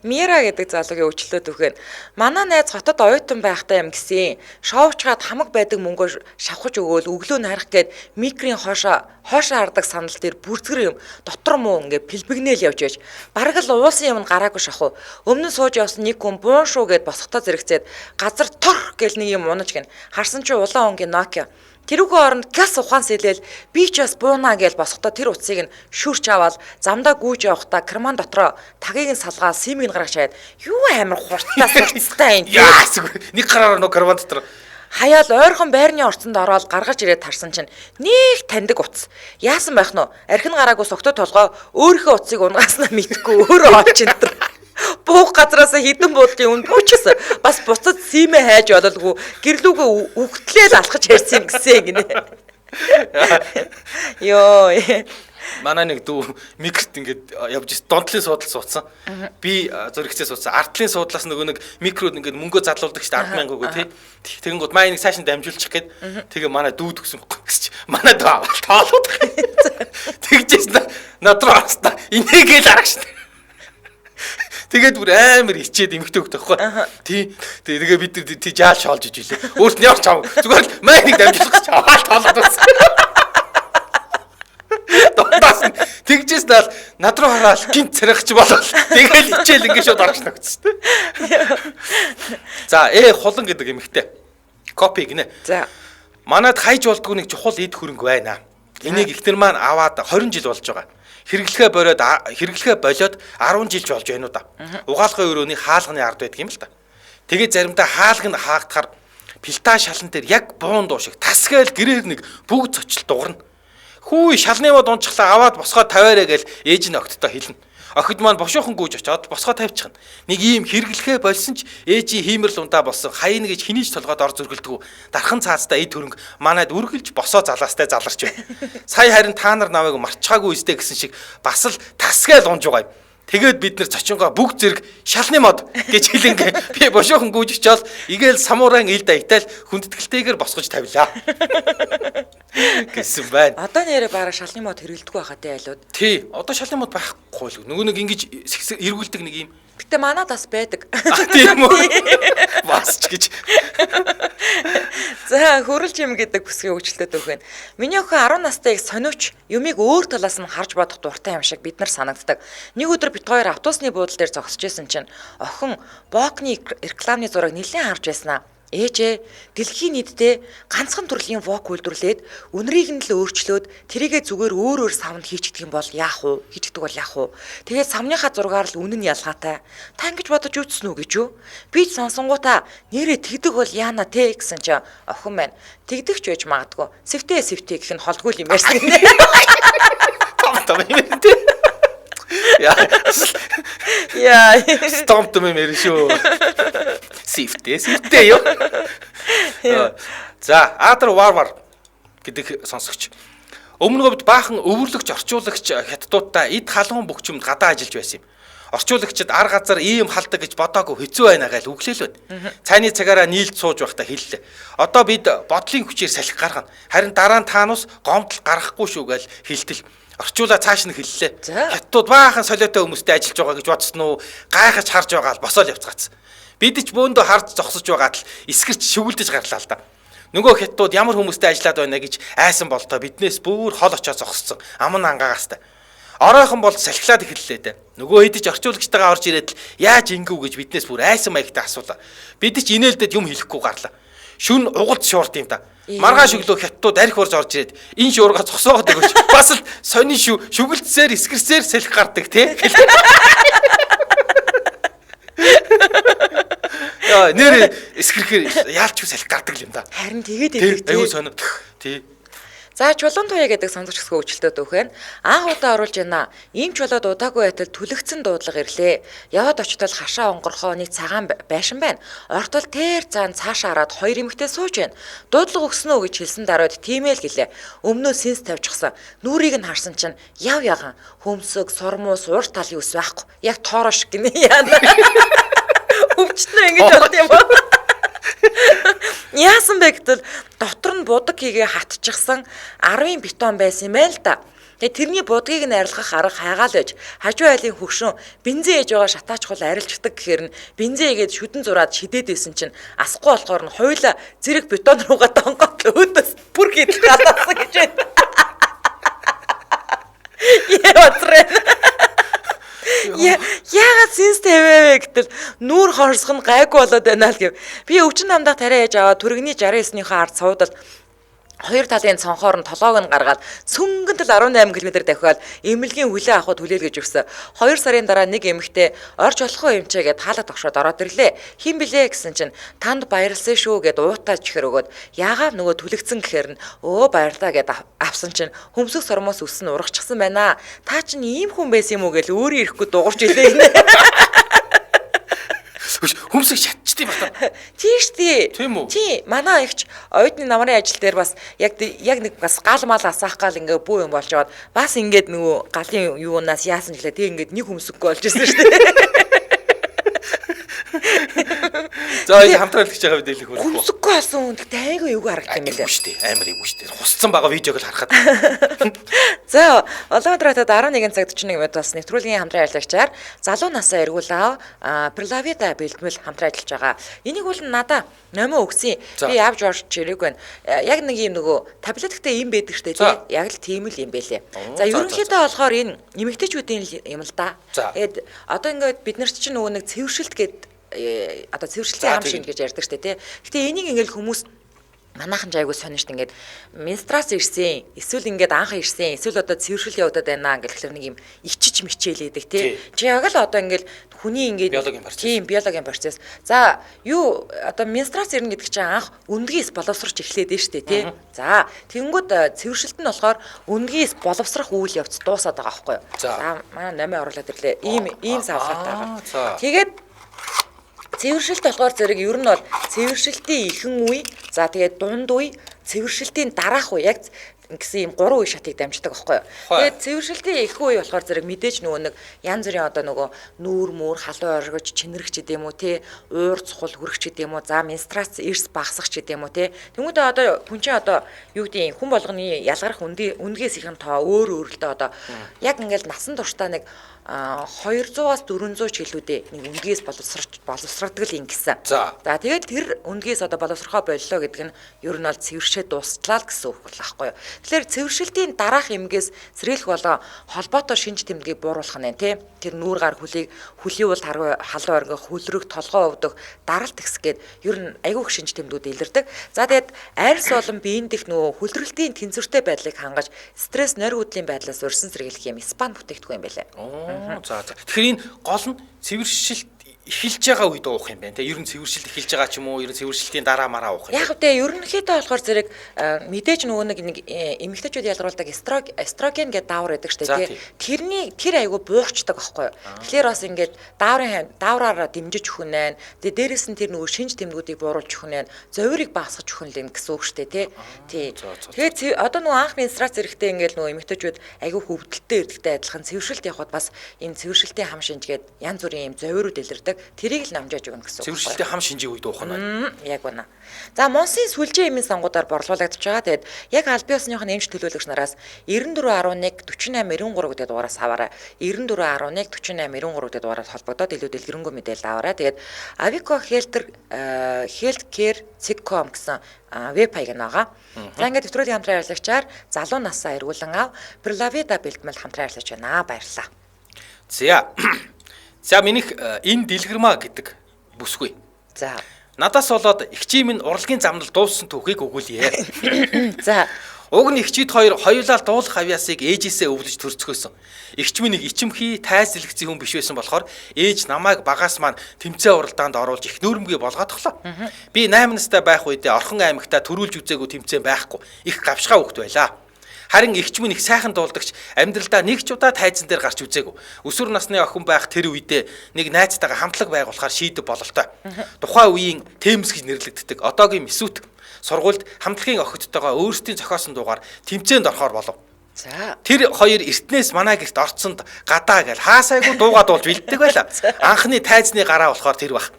Мира гэдэг залуугийн өвчлөлөд өгөн. Манай найз хотод оюутан байхдаа юм гисэн. Шоучгаад хамаг байдаг мөнгөө шавхаж өгөөл өглөө нарах гээд микрийн хоошоо хардаг санал дээр бүрцгэр юм дотор муу ингээ пэлбэгнээл явж байж. Бараг л уулсан юм гараагүй шахуу. Өмнө сууж явсан нэг хүн буун шүү гэд босготоо зэрэгцээд газар тор гэл нэг юм унаж гин. Харсан чи улаан өнгийн Nokia. Тэрүүхэн оронд газ ухаан сэлээл би ч бас буунаа гэж босохдоо тэр утсыг нь шүрч аваад замдаа гүйж явахдаа карман дотроо тагийг нь салгаад симийг нь гаргачаад юу амар хурцтай сурцтай юм. Яасгүй. Нэг гараараа нөө карман дотор хаяал ойрхон байрны орцонд ороод гаргаж ирээд тарсан чинь нэг таньдаг утас. Яасан байх нь вэ? Архин гараагүй согтоо толгой өөрийнхөө утсыг унгааснаа мэдгүй өөрөө олж энэ. Буух газраас хідэн буудлын үн буучсан. Бас буцад симээ хайж бололгүй гэрлүүгээ үгтлээл алхаж ярьсан гэсэн гинэ. Йоо. Манай нэг дүү микрт ингээд явж донтлын суудлаас суудсан. Би зөрөгцөө суудсан. Артлын суудлаас нөгөө нэг микрод ингээд мөнгөө задлуулдаг шүү дээ 10,000 өгөө тий. Тэгэнгүүт маа нэг цааш нь дамжуулчих гээд тэгээ манай дүү төгсөн гэсч манай дүү аваад тоолоод. Тэгжээс надруу хастаа инээгээл арагш. Тэгээд бүр амар ичээд эмхтэй хөх тахгүй. Тэгээ бид нар тий жаал шоолж иж илээ. Өөрт нь явж чам. Зүгээр л маа нэг дамжуулах гэж аваад тоолоод байсан. Тэгжээс наа над руу хараад гинт царайхч болол. Тэгэл ичээл ингэ шууд орж ногцсон шүү дээ. За хулан гэдэг эмхтэй. Копи гинэ. За. Манад хайж болдгүй нэг чухал эд хөрөнгө байна. Энийг ихтер маань аваад 20 жил болж байгаа. Хэрэглэхээ болоод 10 жилч болж байна уу да. Угаалгын өрөөний хаалганы ард байдаг юм л та. Тэгээд заримдаа хаалга нь хаагдахаар пилта шалан дээр яг буун дуу шиг тасгаал гэрээр нэг бүгд цочил дуурна. Хүү шалны мод унчглаа аваад босгоо тавиараа гэж ээж нь огттой хэлнэ. Охид маань бошоохон гүйж очоод босгоо тавьчихна. Нэг ийм хэрэглэхээ болсон ч ээжийн хиймэрл ундаа болсон хаяна гэж хинийч толгойд ор зөргөлдгүү. Дархан цаацтай эд хөрөнгө манайд үргэлж босоо залаастай заларч байна. Сая харин та нар намайг марчхаагүй өстэй гэсэн шиг бас л тасгаал унж байгаа юм. Тэгээд бид нар цочингоо бүгд зэрэг шалны мод гэж хэлэнгээ. Би бошоохон гүйж очоод игээл самуурайн ил дайтал хүндэтгэлтэйгээр босгож тавилаа. Гэсэн байна. Одоо нэрээ бараа шалны мод хэрэглэдэггүй байхад айлууд. Тий, одоо шалны мод байхгүй л. Нөгөө нэг ингэж эргүүлдэг нэг юм. Гэтэ манад бас байдаг. Тийм үү? Басч гэж. За хөрөлж юм гэдэг бүсгийн хөгжөлтөд өгөн. Миний охин 10 настайг сониуч юмыг өөр талаас нь харж бодох дуртай юм шиг бид нар санагддаг. Нэг өдөр бид хоёр автобусны буудлын дээр зогсож байсан чинь охин Бокны рекламны зураг нэлээд харж байснаа. Ээжээ дэлхийн нийтдээ ганцхан төрлийн вок үйлдвэрлээд үнэрийг нь л өөрчлөөд тэрийгэ зүгээр өөр савнд хийчихдэг юм бол яах вэ? Тэгээд савныхаа зургаар л үнэн нь ялгаатай. Та ингэж бодож үзсэн үү гэж юу? Би сонсонгуудаа нэрээ тэгдэг бол яана те гэсэн чи охин маань тэгдэгч байж магадгүй. Сэвтэ гэх нь холдгүй юм ярьсан гинэ. Том юм те. Яа. Стомп юм шүү. Сэвтэ ёо. За, Атар Варвар гэдэг сонсогч. Өмнө говьд баахан өвөрлөгч орчуулагч хятадуудаа эд халуун бөхчөмд гадаа ажиллаж байсан юм. Орчуулагчид ар газар ийм халдаг гэж бодоогүй хэцүү байна гэж үглээл байна. Цайны цагаараа нийлж сууж байхдаа хэллээ. Одоо бид бодлын хүчээр салхи гаргана. Харин дараа нь таанус гомдол гаргахгүй шүү гэж хэлтэл. Орчуулаа цааш нь хэллээ. Хятадууд баахан солиотой хүмүүстэй ажиллаж байгаа гэж бодсон уу? Гайхаж харж байгаа л босоод явцгац. Бид ч бөөндөө харж зогсож байгаад л эсгэрч шүглдэж гарлаа л да. Нөгөө хятадууд ямар хүмүүстэй ажиллаад байна гэж айсан болтоо биднээс бүр хол очоод зогссон. Аман ангаагаас та. Оройхон бол салхилаад эхэллээ дээ. Нөгөө хэд ч орчуулагчтайгаа орж ирээд л яаж ингэв гэж биднээс бүр айсан маягтай асуулаа. Бид ч инээлдэд юм хэлэхгүй гарлаа. Шүн угалд шуурд юм да. Маргааш өглөө хятадууд арх урж орж ирээд энэ шуурга цогсоогоод өгч бас л сони шүгэлцээр эсгэрсээр салхи гардаг тий. Яа нэр эсгэрхээр яалч юу салхи гардаг юм да. Харин тэгээд идэг тий. Аюу сонио тий. За чулуун туяа гэдэг сонсогч хөгжөлтөд өгөх нь анх удаа оруулж байна. Ийм чулууд удаагүй байтал түлэгцэн дуудлага ирлээ. Яваад очтол хашаа онгорхоо нэг цагаан байшин байна. Ортол тэр заан цаашаа хараад хоёр эмэгтэй сууж байна. Дуудлага өгснөө гэж хэлсэн даруйд тийм ээ л гэлээ. Өмнөө синс тавьчихсан. Нүрийг нь харсан чинь яв яган хөмсөг, сормуус, урт талын ус байхгүй. Яг тоороо шиг гинэ яана. Өвчтнөө ингэж болд юм уу? Яасан бэ гэтэл дотор нь будаг хийгээ хатчихсан 10 бетон байсан юм байл та. Тэгээ тэрний будгийг нь арилгах арга хайгаал байж хажуу айлын хөгшин бензин ээж байгаа шатаач хол арилждаг гэхээр нь бензин игээд шүдэн зураад шидээд байсан чинь асахгүй болохоор нь хоёулаа зэрэг бетон руугаа донгоод өөдөөс бүр хийх галаасан гэж байна. Яагаад синс тавиавэ гэтэл нүүр хорсох нь гайгүй болоод байна л гэв. Би өвчин намдах тариа ээж аваад түргэний 69-ийнхаа ард суудал хоёр талын цонхоор нь толоог нь гаргаад сүнгэнтэл 18 км давхиад эмнэлгийн хүлээ авахд хүлээлгэж өгсөн. 2 сарын дараа нэг эмэгтэй орж болохгүй юм чигээд хаалга тогшоод ороод ирлээ. Хин блэ гэсэн чинь танд баярлсан шүү гэд уутаач ихэр өгөөд яагаад нөгөө түлэгцэн гэхээр нь өө баярлаа гэд авсан чинь хөмсөг сормоос өс нь урагчсан байна. Та чинь ийм хүн байсан юм уу гэж өөрөө ирэхгүй дуурч илээ гинэ. Хөмсөг шатчдээ бата. Тийш тий. Тийм үү? Тий, манай эгч оюутны намрын ажил дээр бас яг нэг бас гал мал асаах гал ингээ бүү юм болж аваад бас ингээд нөгөө галын юунаас яасан гэлээ тий ингээд нэг хөмсөггүй болж ирсэн шүү дээ. За энэ хамтран хэлж байгаа мэдээлэл хөрөхгүй. Хөмсөггүй болсон хүн гэхдээ айгүй юу харагдсан юм лээ. Шүү дээ. Амар юм шүү дээ. Хусцсан байгаа видеог л харахад. За, Улаанбаатарт 11 цаг 41 минут бас нэвтрүүлгийн хамтран ажиллагчаар залуу насаа эргүүлээ Прилавида бэлтгэл хамтран ажиллаж байгаа. Энийг бол надаа номоо өгсөн. Би явж орч ирэг байна. Яг нэг юм нөгөө таблеттэй юм байдаг штэ тий. Яг л тийм л юм байлээ. За, ерөнхийдөө болохоор энэ эмэгтэйчүүдийн юм л да. Тэгээд одоо ингээд бид нар чинь нөгөө нэг цэвэршилт гэдэг одоо цэвэршилцэн хам шиг гэж ярьдаг штэ тий. Гэтэ энийг ингээл хүмүүс манайхан ч айгуу сонин шүү дээ. Ингээд менстрац ирсэн, эсвэл ингээд анх ирсэн, эсвэл одоо цэвэршил явагдаад байна гэхэлэр нэг юм ичиж мичээлээдэг тий. Чи яг л одоо ингээд хүний ингээд биологийн процесс. За юу одоо менстрац ирнэ гэдэг чинь анх өндгийс боловсрч эхлээд байна шүү дээ тий. За тэгэнгүүт цэвэршилт нь болохоор өндгийс боловсрах үйл явц дуусаад байгаа байхгүй юу. За манай номын оруулаад ирлээ. Ийм савлаатай байгаа. Тэгээд цэвэршилт болохоор зэрэг ер нь бол цэвэршилтийн ихэнх үе, за тэгээд дунд үе, цэвэршилтийн дараах үе яг гэсэн ийм 3 үе шатыг дамждаг байхгүй юу. Тэгээд цэвэршилтийн их үе болохоор зэрэг мэдээж нөгөө нэг янз бүрийн одоо нөгөө нүүр мөр, халуун оргиж, чинэрэгч гэдэг юм уу те, уур цухал хүрэгч гэдэг юм уу, за менстрац эрс багсах гэдэг юм уу те. Тэнгүүдээ одоо хүн чинь одоо юу гэдэг юм хүн болгоны ялгарх үндгээс их нь тоо өөр л дээ одоо яг ингээл насан туршдаа нэг 200-аас 400 жилүүдээ нэг үндгээс боловсрагддаг л ингэсэн. За тэгээд тэр үндгээс одоо боловсрохоо боллоо гэдэг нь ер нь бол цэвэршээ дуусчлаа л гэсэн үг байхгүй юу. Тэгэхээр цэвэршилтийн дараах эмгээс сэргийлэх болоо холбоотой шинж тэмдгийг бууруулах нь тий. Тэр нүүр гар хүлийг хөлийн уул халуун оргих, хөлрөх, толгоо өвдөх, даралт ихс гээд ер нь айгүй их шинж тэмдгүүд илэрдэг. За тэгээд арьс болон биеийн дэх нөгөө хүлрэлтийн тэнцвэртэй байдлыг хангаж стресс нойр хөдлийн байдлаас урьсан сэргийлэх юм спан бүтээгдэхүүн юм байлаа. За. Тэгэхээр энэ гол нь цэвэршилт эхэлж байгаа үед уух юм байна те. Ер нь цэвэршилт эхэлж байгаа ч юм уу, ер нь цэвэршилтийн дараа мараа уух юм. Яг үгүй ерөнхийдөө болохоор зэрэг мэдээж нөгөө нэг эмэгтэйчүүд ялгаруулдаг эстроген гэдэг даавар байдаг шүү дээ тий. Тэр айгу буурчдаг аахгүй юу. Тэгэхээр бас ингээд даавраараа дэмжиж өгөх нэ. Тэгээ дээрэс нь тэр нөгөө шинж тэмдгүүдийг бууруулж өгөх нэ. Зовирыг багасгаж өгөх нь гэсэн үг шүү дээ тий. Тэгээд одоо нөгөө анх менстрац эрэхтэй ингээд нөгөө эмэгтэйчүүд айгу хөвдөлтөй эрдэгтэй адилхан цэвэршилт явахад бас энэ цэвэршилтийн хам шинжгээд янз бүрийн юм зовирууд илэрдэг. Тэрийг л намжааж өгнө гэсэн үг. Цэвэршилтийн хам шинжийн үед уух нь. Яг байна. За Монсын сүлжээ эмийн сангуудаар борлуулагдж байгаа. Тэгээд яг аль бие усных нь эмч төлөөлөгч нараас 9411 48 93 гэдэг дугаараас аваарай. 9411 48 93 гэдэг дугаараас холбогдоод илүү дэлгэрэнгүй мэдээлэл аваарай. Тэгээд Avico Healthcare Cig.com гэсэн веб хаяг байгаа. За ингээд нэвтрүүлгийн хамтран ажиллагчаар залуу насаа эргүүлэн ав Perlavida бэлтгэл хамтран ажиллаж байна. Баярлалаа. За минийх энэ дэлгэрмаа гэдэг бүсгүй. За. Надаас болоод эгчийн минь урлагийн замнал дууссан түүхийг өгүүлье. За. Уг нь эгчид хоёр хоёулаа дуулах авьяасыг ээжээсээ өвлөж төрцгөөсөн. Эгч минь ичимхий тайз дэлгэцийн хүн биш байсан болохоор ээж намайг багаас маань тэмцээн уралдаанд оруулж их нүүрмгээ болгоодглоо. Би 8 настай байх үедээ Орхон аймагта төрүүлж үзээгүй тэмцээн байхгүй. Их гавшгаа хөвгт байлаа. Харин эгч минь их сайхан дуулдагч амьдралдаа нэг ч удаа тайзан дээр гарч үзээгүй. Өсвөр насны охин байх тэр үедээ нэг найзтайгаа хамтлаг байгуулахаар шийдэв бололтой. Тухайн үеийн Темс гэж нэрлэгддэг одоогийн Месүт сургуульд хамтлагийн охидтойгоо өөрсдийн зохиосон дуугаар тэмцээнд орохоор болов. За. Тэр хоёр эртнээс манай гэрт орцсонд гадаа гэл хаасайгүй дуугаа дуулж бэлддэг байлаа. Анхны тайзны гараа болохоор тэр бах.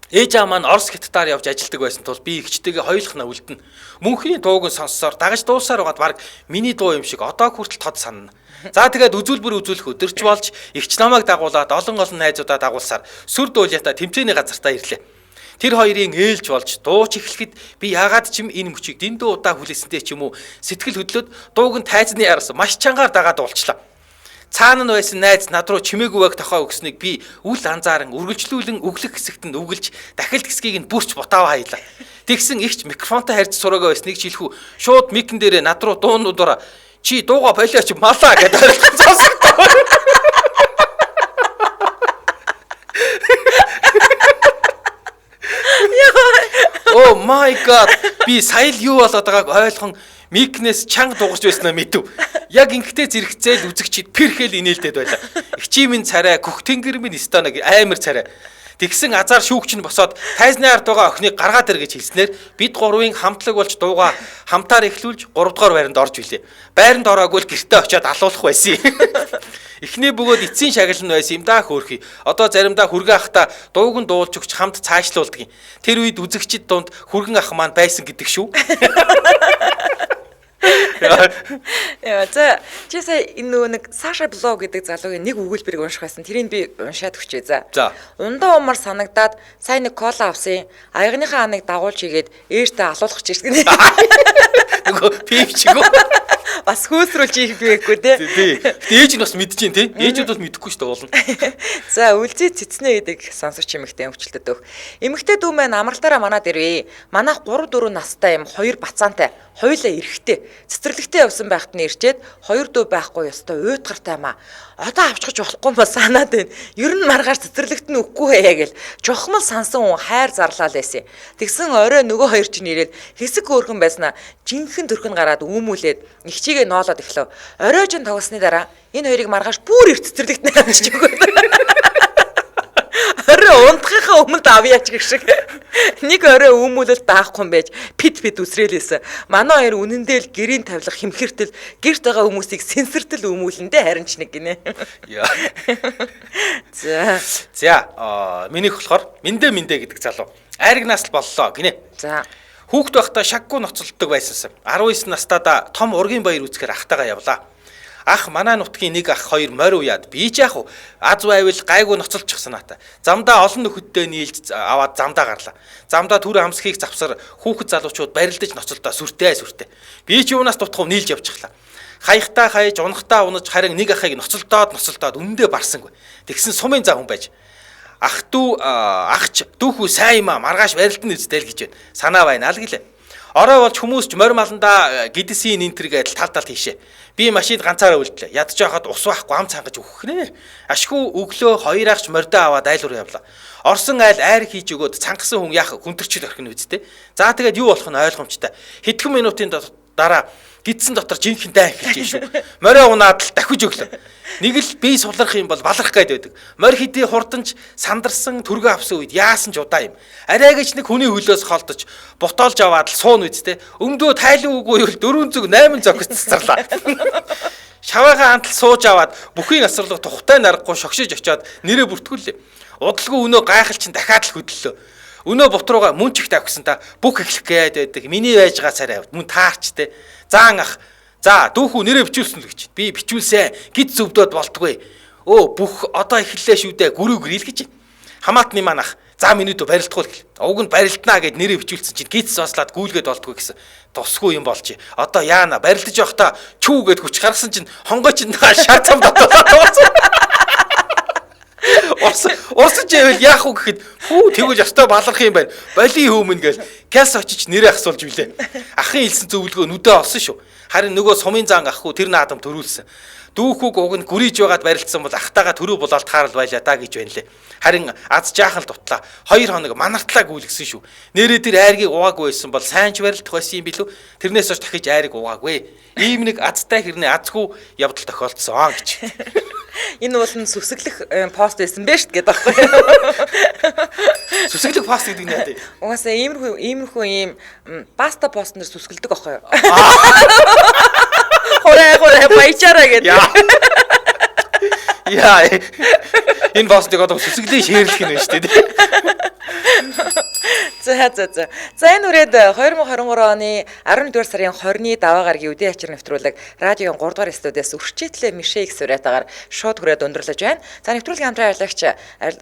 Ээж аа маань Орос хятадаар явж ажилладаг байсан тул би эгчтэйгээ хоёулахна үлдэнэ. Мөнхний дууг нь сонссоор дагаж дуусаар байгаад баг миний дуу юм шиг одоо хүртэл тод санана. За тэгээд үзүүлбэр үзүүлэх өдөрч болж эгч намайг дагуулад олон найзуудаа дагуулсаар сүр дуулиатаа тэмцээний газартаа ирлээ. Тэр хоёрын ээлж болж дууч эхлэхэд би яагаад ч юм энэ мөчийг дэндүү удаа хүлээсэнтэй ч юм уу сэтгэл хөдлөд дууг нь тайзны араас маш чангаар дагаад дуулчлаа. Цаана нь байсан найз над руу чимээгүй байг тохоо өгснэг би үл анзааран үргэлжлүүлэн өглөх хэсэгт нь үгэлж дахилт хэсгийг нь бүрч бутаава хаялаа. Тэгсэн ихч микрофонтой харьц сураагаа байсныг жилхүү шууд микэн дээрээ над руу дуунуудаараа чи дууга болооч малаа гэдэг ойлгох сонсогдоо. Oh my god би сая л юу болоод байгааг ойлгон микнес чанга дуурж байснаа мэдв. Яг ингэхдээ зэрэгцээл үзэгчид перхэл инээлдэд байлаа. Эгчийн минь царай, гөх тэнгэр минь станаг амар царай. Тэгсэн азар шүүгч нь босоод тайзны ард байгаа охиныг гаргаад ир гэж хэлснээр бид гурвын хамтлаг болж дууга хамтаар эхлүүлж 3 дугаар байранд орж билээ. Байранд ороогүй л гэртээ очиод алуулах байсан. Эхний бөгөөд эцсийн шагнал нь байсан юм да хөөрхий. Одоо заримдаа хүргэн ахта дууг нь дуулж өгч хамт цаашлуулдаг юм. Тэр үед үзэгчид дунд хүргэн ах маань байсан гэдэг шүү. За чи сая энэ нөгөө нэг Саша блог гэдэг залуугийн нэг өгүүлбэрийг унших байсан. Тэрийг би уншаад өгчээ за. За. Ундаа умар санагдаад сая нэг кола авсан. Аягныхаа аныг дагуулж игээд ээжтэй алуулах ч гэсэн. Нөгөө пивчгөө. Бас хөөсрүүлж ийх байхгүй те. Тий. Ээж нь бас мэдчихээн тий. Ээжүүд бол мэдэхгүй шүү дээ уулна. За үлзий цэцнэ гэдэг сонсогч эмэгтэй өвчлөлтөд өг. Эмэгтэй дүү маань амралтаараа манад ирвээ. Манайх 3 4 настай юм 2 бацаантай. Хоёулаа эрэхтэй. Цэцэрлэгтээ явсан байхад нь ирчээд 2 дүү байхгүй ёстой уйтгартай маа. Одоо авчгаж болохгүй ба санаад байна. Ер нь маргааш цэцэрлэгт нь өгөхгүй ээ гэл. Жохмол сансан хүн хайр зарлаа л байсан. Тэгсэн орой нөгөө хоёр чинь ирээд хэсэг хөөрхөн байснаа жинхэнэ төрхөн гараад үүмүүлээд ихчигээ ноолоод эхлэв. Оройжин тогсны дараа энэ хоёрыг маргааш бүр их цэцэрлэгт нь авчиж өгөө. Орой унтахынхаа өмнө авьяач гэх шиг. Нэг орой үүмүүлэл даахгүй юм байж пит үсрээлээсэн. Манай хоёр үнэндээ л гэрийн тавилах хэмхэртэл гэрт байгаа хүмүүсийг сэнсэртэл үүмүүлэндээ харин ч нэг гинэ. Яа. За. Минийх болохоор Мэндэ гэдэг залуу. Айрагнаас л боллоо гинэ. За. Хүүхэд байхдаа шаггүй ноцолдог байсансан. 19 настайдаа том ургийн баяр үзэхээр ахтайгаа явлаа. Ах манай нутгийн нэг ах хоёр морь уяад би ч яах вэ? Аз байвал гайгүй ноцолчихсан наата. Замдаа олон нөхөдтэй нийлж аваад замдаа гарлаа. Замдаа түр амсхийг завсар хүүхэд залуучууд барилдаж ноцолдоо сүртэй. Би ч юунаас дутхав нийлж явчихлаа. Хаягтаа хаяж унахтаа унаж харин нэг ахыг ноцолдоод үндэ барсангүй. Тэгсэн сумын заа хүн байж. Ах дүү агч дүүхүү сайн юм аа маргааш барилдана үстэл гэж байна. Санаа байна л гэлээ. Орой болж хүмүүс ч морь маландаа гидсийн энтергээд тал хийшээ. Би машинд ганцаараа үлдлээ. Ядж байхад ус байхгүй ам цангаж өгөх нэ. Ашгүй өглөө хоёр агч морьдоо аваад айлуур явлаа. Орсон айл айр хийж өгөөд цангасан хүн яах хүндэрчил орхино үсттэй. За тэгээд юу болох нь ойлгомжтой. Хэдхэн минутын дараа гидсэн дотор жинхэнэ дай эхэлж шүү. Морио унаад л дахиж өглөө. Нэг л бие сулрах юм бол баларх гээд байдаг. Морь хэдий хурданч сандарсан түргэн авсан үед яасан ч удаа юм. Арайгч нэг хүний хөлөөс холдож ботоолж аваад л суун үсттэй. Өмдөө тайлан үгүй юу 4 зүг 8 зогс цэцэрлаа. Шаваагаа антал сууж аваад бүхий насралга тухтай нарахгүй шогшиж очиод нэрээ бүртгүүллээ. Удалгүй өнөө гайхал чинь дахиад л хөдлөлөө. Өнөө бутрууга мөн ч их тавьсан та бүх эхлэх гээд байдаг. Миний байжгаа царай мөн таарчтэй. Заан ах. За дүүхүү нэрээ бичүүлсэн л гэж. Би бичүүлсэн. Гид зөвдөөд болтгүй. Бүх одоо эхэллээ шүү дээ. Гүрүү гэрэл гэж. Хамаатны манах. За минутө барилдахгүй л. Уг нь барилднаа гэд нэрээ бичүүлсэн чинь гид сослаад гүйлгээд болтгүй гэсэн. Тусгүй юм болж. Одоо яана барилдаж явахдаа чүү гэд хүч гаргасан чинь хонгойч шар цам дотоод. Орсон ч яавал яах вэ гэхэд тэгвэл ёстой баларх юм байна. Боли хүмүүн гээл кэс очиж нэрээ асуулж билээ. Ахын хэлсэн зөвлөгөө нүдэ олсон шүү. Харин нөгөө сумын заан ахгүй тэр наадам төрүүлсэн. Дүүхүүг уг нь гүрийж байгаад барилдсан бол ахтайгаа төрөө болоод таарал байлаа да гэж байна лээ. Харин аз жаахан л дутлаа. 2 хоног манартлаа гүйлгсэн шүү. Нэрээ тэр айргийг угаагүй байсан бол сайн ч барилдах байсан юм билүү? Тэрнээс хойш дахиж айрыг угаагүй. Ийм нэг азтай хэрнээ азгүй явдал тохиолдсон гэж. Энэ бол нь сүсгэлэх пост байсан бэ шүү гэдэг байхгүй. Сүсгэлэх пост гэдэг нь яа вэ? Угаасаа иймэрхүү ийм баста пост нэр сүсгэлдэг байхгүй юу? Хорой баячаараа гэдэг. Яа. Энэ постыг одоо сүсгэлээ шеэрлэх нь байна шүү дээ. За энэ үрээд 2023 оны 11 сарын 20-ны даваа гарагийн үдээ ачаар нэвтрүүлэг радиогийн 3 дугаар студиэс үрчээтлээ Мишэ их сураатаагаар шууд хүрээд өндөрлөж байна. За нэвтрүүлгийн хамтран ажиллагч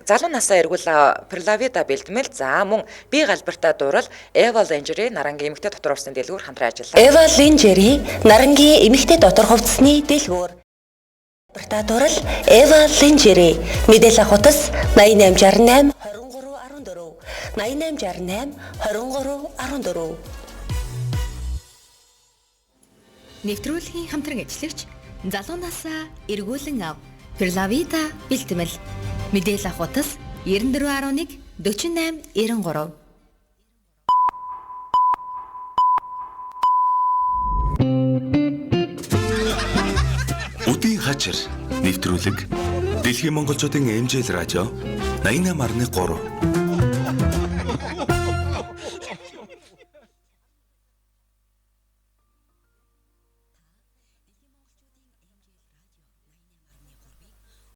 залуу насаа эргүүл Прилавида бэлтгэл за мөн би галбартаа дуурал Эва Ленжери нарангийн эмэгтэй дотор хувцсны дэлгүүр хамтран ажиллаа. Эва Ленжери нарангийн эмэгтэй дотор хувцсны дэлгүүр галбартаа дуурал Эва Ленжери мэдээлэл хутас 8868 8868 2314 Нэвтрүүлгийн хамтран ажиллагч залуу насаа эргүүлэн ав Прилавида бэлтгэл мэдээлэл хутас 9411 48 93 Үдийн хачир нэвтрүүлэг Дэлхийн монголчуудын эмжэл радио 88.3